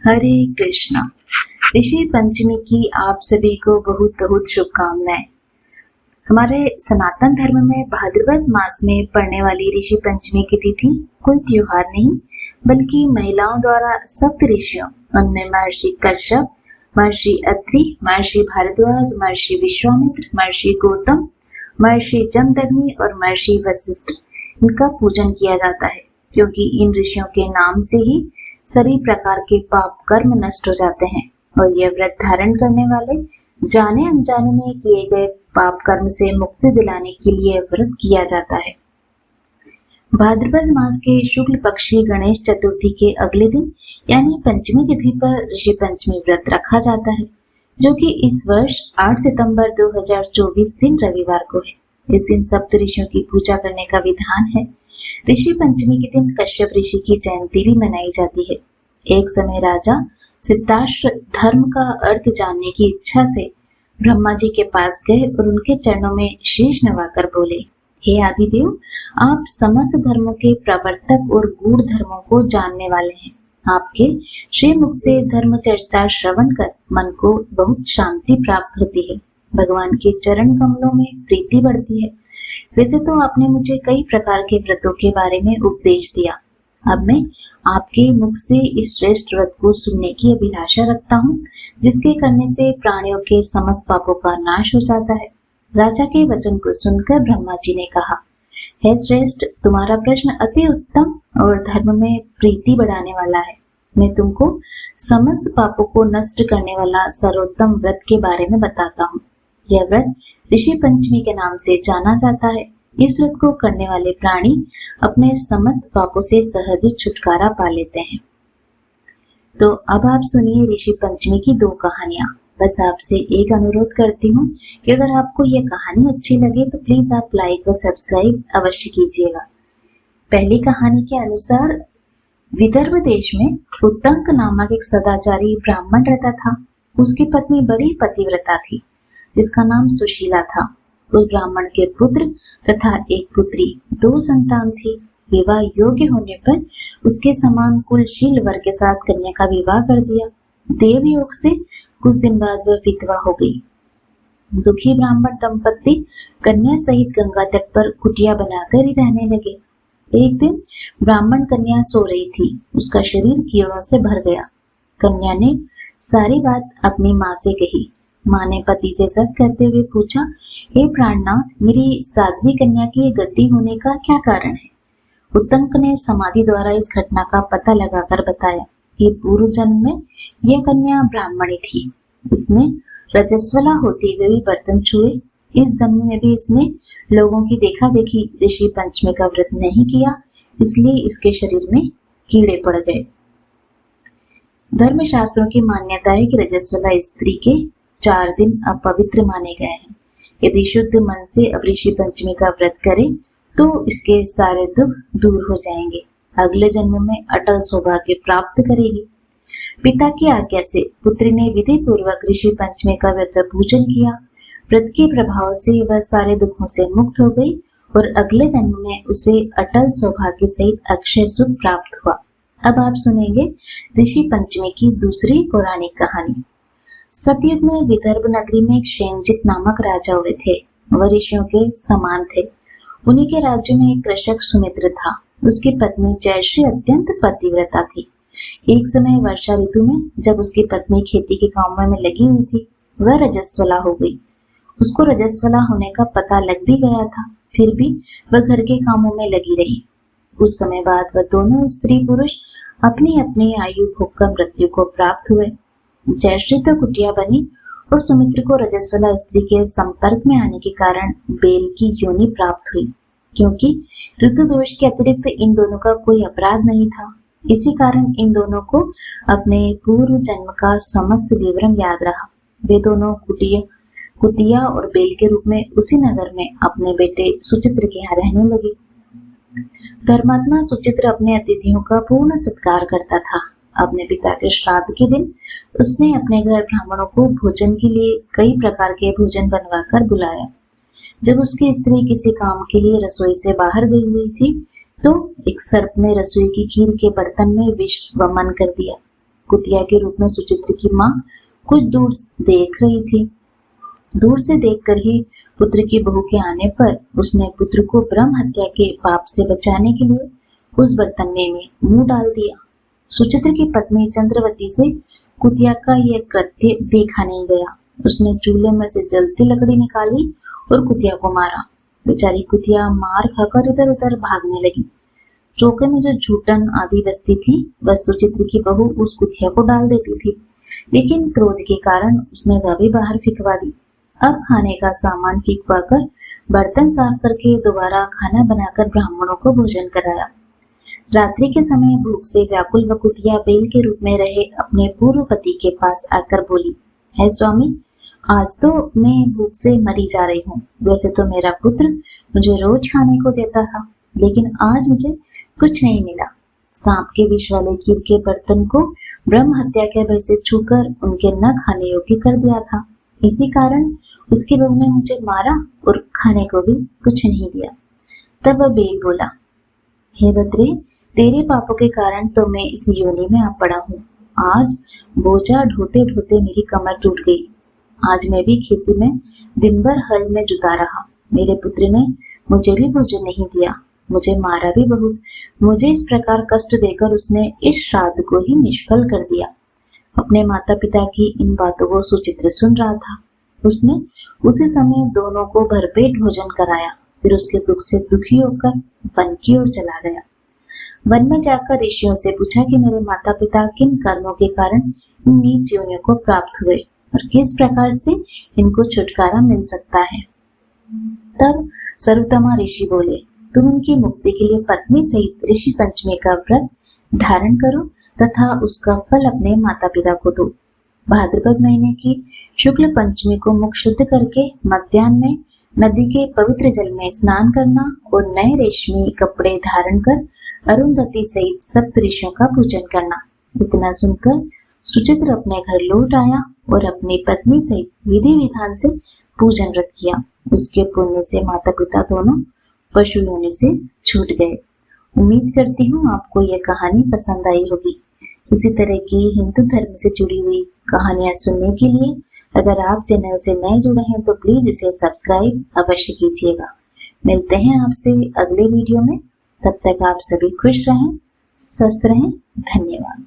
हरे कृष्णा। ऋषि पंचमी की आप सभी को बहुत बहुत शुभकामनाएं। हमारे सनातन धर्म में भाद्रपद मास में पड़ने वाली ऋषि पंचमी की तिथि कोई त्योहार नहीं बल्कि महिलाओं द्वारा सप्त ऋषियों, उनमें महर्षि कश्यप, महर्षि अत्रि, महर्षि भारद्वाज, महर्षि विश्वामित्र, महर्षि गौतम, महर्षि जमदग्नि और महर्षि वशिष्ठ, इनका पूजन किया जाता है क्योंकि इन ऋषियों के नाम से ही सभी प्रकार के पाप कर्म नष्ट हो जाते हैं और यह व्रत धारण करने वाले जाने अनजाने में किए गए पाप कर्म से मुक्ति दिलाने के लिए व्रत किया जाता है। भाद्रपद मास के शुक्ल पक्षी गणेश चतुर्थी के अगले दिन यानी पंचमी तिथि पर ऋषि पंचमी व्रत रखा जाता है, जो कि इस वर्ष 8 सितंबर 2024 दिन रविवार को है। इस दिन सप्त ऋषियों की पूजा करने का विधान है। ऋषि पंचमी के दिन कश्यप ऋषि की जयंती भी मनाई जाती है। एक समय राजा सिद्धार्थ धर्म का अर्थ जानने की इच्छा से ब्रह्मा जी के पास गए और उनके चरणों में शीश नवाकर बोले, हे आदिदेव, आप समस्त धर्मों के प्रवर्तक और गूढ़ धर्मों को जानने वाले हैं। आपके श्रीमुख से धर्म चर्चा श्रवण कर मन को बहुत शांति प्राप्त होती है, भगवान के चरण कमलों में प्रीति बढ़ती है। वैसे तो आपने मुझे कई प्रकार के व्रतों के बारे में उपदेश दिया। अब मैं आपके मुख से इस श्रेष्ठ व्रत को सुनने की अभिलाषा रखता हूँ, जिसके करने से प्राणियों के समस्त पापों का नाश हो जाता है। राजा के वचन को सुनकर ब्रह्मा जी ने कहा, हे श्रेष्ठ, तुम्हारा प्रश्न अति उत्तम और धर्म में प्रीति बढ़ाने वाला है। मैं तुमको समस्त पापों को नष्ट करने वाला सर्वोत्तम व्रत के बारे में बताता हूँ। यह व्रत ऋषि पंचमी के नाम से जाना जाता है। इस व्रत को करने वाले प्राणी अपने समस्त पापों से सहज ही छुटकारा पा लेते हैं। तो अब आप सुनिए ऋषि पंचमी की 2 कहानियां। बस आपसे एक अनुरोध करती हूँ कि अगर आपको यह कहानी अच्छी लगे तो प्लीज आप लाइक और सब्सक्राइब अवश्य कीजिएगा। पहली कहानी के अनुसार विदर्भ देश में उत्तंक नामक एक सदाचारी ब्राह्मण रहता था। उसकी पत्नी बड़ी पतिव्रता थी, जिसका नाम सुशीला था। उस ब्राह्मण के पुत्र तथा एक पुत्री, 2 संतान थी। विवाह योग्य होने पर उसके समान कुलशील वर के साथ कन्या का विवाह कर दिया। देव योग से कुछ दिन बाद वह विधवा हो गई। दुखी ब्राह्मण दंपत्ति कन्या सहित गंगा तट पर कुटिया बनाकर ही रहने लगे। एक दिन ब्राह्मण कन्या सो रही थी। उसका शरीर कीड़ों से भर गया। कन्या ने सारी बात अपनी माँ से कही। माँ ने पति से सब कहते हुए पूछा, हे प्राणनाथ, मेरी साध्वी कन्या की गति होने का क्या कारण है? उत्तंक ने समाधि द्वारा इस घटना का पता लगाकर बताया कि पूर्व जन्म में यह कन्या ब्राह्मणी थी। इसने रजस्वला होते हुए भी बर्तन छुए। इस जन्म में भी इसने लोगों की देखा देखी ऋषि पंचमी का व्रत नहीं किया, इसलिए इसके शरीर में कीड़े पड़ गए। धर्मशास्त्रों की मान्यता है कि रजस्वला स्त्री के 4 दिन अपवित्र माने गए हैं। यदि शुद्ध मन से अब ऋषि पंचमी का व्रत करे तो इसके सारे दुख दूर हो जाएंगे। अगले जन्म में अटल सौभाग्य प्राप्त करेगी। पिता की आज्ञा से पुत्री ने विधि पूर्वक ऋषि पंचमी का व्रत पूजन किया। व्रत के प्रभाव से वह सारे दुखों से मुक्त हो गई और अगले जन्म में उसे अटल सौभाग्य सहित अक्षय सुख प्राप्त हुआ। अब आप सुनेंगे ऋषि पंचमी की दूसरी पौराणिक कहानी। सतयुग में विदर्भ नगरी में एक शेंजित नामक राजा हुए थे। वह ऋषियों के समान थे। उन्हीं के राज्य में एक कृषक सुमित्र था। उसकी पत्नी जयश्री अत्यंत पतिव्रता थी। एक समय वर्षा ऋतु में जब उसकी पत्नी खेती के कामों में लगी हुई थी, वह रजस्वला हो गई। उसको रजस्वला होने का पता लग भी गया था, फिर भी वह घर के कामों में लगी रही। कुछ समय बाद वह दोनों स्त्री पुरुष अपनी अपनी आयु भोगकर मृत्यु को प्राप्त हुए। जयश्री तो कुटिया बनी और सुमित्र को रजस्वला स्त्री के संपर्क में आने के कारण बेल की योनि प्राप्त हुई। क्योंकि ऋतु दोष के अतिरिक्त इन दोनों का कोई अपराध नहीं था, इसी कारण इन दोनों को अपने पूर्व जन्म का समस्त विवरण याद रहा। वे दोनों कुतिया और बेल के रूप में उसी नगर में अपने बेटे सुचित्र के यहाँ रहने लगे। धर्मात्मा सुचित्र अपने अतिथियों का पूर्ण सत्कार करता था। अपने पिता के श्राद्ध के दिन उसने अपने घर ब्राह्मणों को भोजन के लिए कई प्रकार के भोजन बनवाकर बुलाया। जब उसकी स्त्री किसी काम के लिए रसोई से बाहर गई हुई थी तो एक सर्प ने रसोई की खीर के बर्तन में विष वमन कर दिया। कुतिया के रूप में सुचित्र की माँ कुछ दूर देख रही थी। दूर से देखकर ही पुत्र की बहू के आने पर उसने पुत्र को ब्रह्म हत्या के पाप से बचाने के लिए उस बर्तन में मुंह डाल दिया। सुचित्र की पत्नी चंद्रवती से कुतिया का यह कृत्य देखा नहीं गया। उसने चूल्हे में से जलती लकड़ी निकाली और कुतिया को मारा। बेचारी कुतिया मार खाकर इधर उधर भागने लगी। चौके में जो झूठन आदि बस्ती थी वह सुचित्र की बहू उस कुतिया को डाल देती थी, लेकिन क्रोध के कारण उसने वह भी बाहर फिकवा दी। अब खाने का सामान फिकवा कर बर्तन साफ करके दोबारा खाना बनाकर ब्राह्मणों को भोजन कराया। रात्रि के समय भूख से व्याकुल वह कुतिया बेल के रूप में रहे अपने पूर्व पति के पास आकर बोली, है स्वामी, आज तो मैं भूख से मरी जा रही हूँ। वैसे तो मेरा पुत्र मुझे रोज खाने को देता था, लेकिन आज मुझे कुछ नहीं मिला। सांप के विष वाले खीर के बर्तन को ब्रह्म हत्या के भय से छूकर उनके न खाने योग्य कर दिया था। इसी कारण उसकी बहू ने मुझे मारा और खाने को भी कुछ नहीं दिया। तब वह बेल बोला, हे बद्रे, तेरे पापों के कारण तो मैं इस योनि में आ पड़ा हूँ। आज बोझा ढोते ढोते मेरी कमर टूट गई। आज मैं भी खेती में दिन भर हल में जुटा रहा। मेरे पुत्र ने मुझे भी भोजन नहीं दिया, मुझे मारा भी बहुत। मुझे इस प्रकार कष्ट देकर उसने इस श्राद्ध को ही निष्फल कर दिया। अपने माता पिता की इन बातों को सुचित्र सुन रहा था। उसने उसी समय दोनों को भरपेट भोजन कराया, फिर उसके दुख से दुखी होकर वन की ओर चला गया। वन में जाकर ऋषियों से पूछा कि मेरे माता पिता किन कर्मों के कारण इन नीच योनियों को प्राप्त हुए और किस प्रकार से इनको छुटकारा मिल सकता है। तब सर्वोत्तमा ऋषि बोले, तुम इनकी मुक्ति के लिए पत्नी सहित ऋषि पंचमी का व्रत धारण करो तथा उसका फल अपने माता पिता को दो। भाद्रपद महीने की शुक्ल पंचमी को मुख शुद्ध करके मध्याह्न में नदी के पवित्र जल में स्नान करना और नए रेशमी कपड़े धारण कर अरुंधति सहित सप्त ऋषियों का पूजन करना। इतना सुनकर सुचित्र अपने घर लौट आया और अपनी पत्नी सहित विधि विधान से पूजन व्रत किया। उसके पुण्य से माता पिता दोनों पशु योनि से छूट गए। उम्मीद करती हूँ आपको यह कहानी पसंद आई होगी। इसी तरह की हिंदू धर्म से जुड़ी हुई कहानियां सुनने के लिए अगर आप चैनल से नए जुड़े हैं तो प्लीज इसे सब्सक्राइब अवश्य कीजिएगा। मिलते हैं आपसे अगले वीडियो में। तब तक आप सभी खुश रहें, स्वस्थ रहें। धन्यवाद।